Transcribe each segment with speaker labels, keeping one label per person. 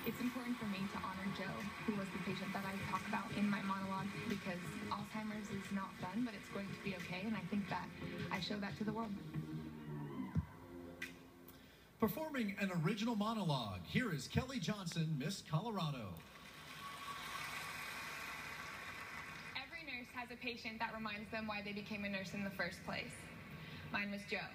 Speaker 1: It's important for me to honor Joe, who was the patient that I talk about in my monologue, because Alzheimer's is not fun, but it's going to be okay, and I think that I show that to the world.
Speaker 2: Performing an original monologue, here is Kelly Johnson, Miss Colorado.
Speaker 1: Every nurse has a patient that reminds them why they became a nurse in the first place. Mine was Joe.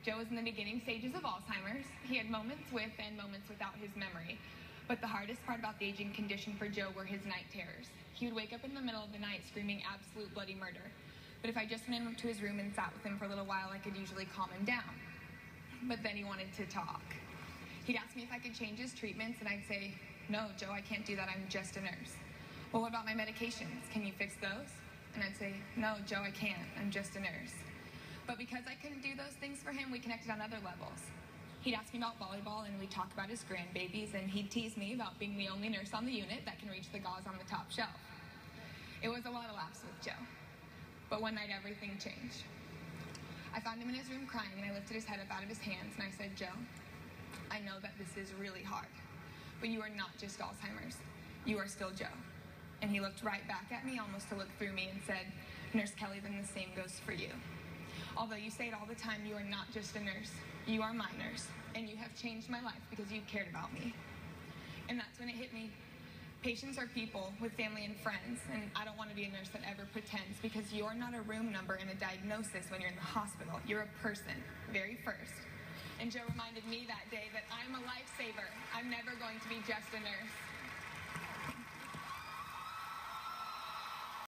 Speaker 1: Joe was in the beginning stages of Alzheimer's. He had moments with and moments without his memory. But the hardest part about the aging condition for Joe were his night terrors. He would wake up in the middle of the night screaming absolute bloody murder. But if I just went into his room and sat with him for a little while, I could usually calm him down. But then he wanted to talk. He'd ask me if I could change his treatments, and I'd say, "No, Joe, I can't do that. I'm just a nurse." "Well, what about my medications? Can you fix those?" And I'd say, "No, Joe, I can't. I'm just a nurse." But because I couldn't do those things for him, we connected on other levels. He'd ask me about volleyball, and we'd talk about his grandbabies, and he'd tease me about being the only nurse on the unit that can reach the gauze on the top shelf. It was a lot of laughs with Joe. But one night, everything changed. I found him in his room crying, and I lifted his head up out of his hands, and I said, "Joe, I know that this is really hard, but you are not just Alzheimer's. You are still Joe." And he looked right back at me, almost to look through me, and said, "Nurse Kelly, then the same goes for you. Although you say it all the time, you are not just a nurse. You are my nurse, and you have changed my life because you cared about me." And that's when it hit me. Patients are people with family and friends, and I don't want to be a nurse that ever pretends, because you're not a room number and a diagnosis when you're in the hospital. You're a person, very first. And Joe reminded me that day that I'm a lifesaver. I'm never going to be just a nurse.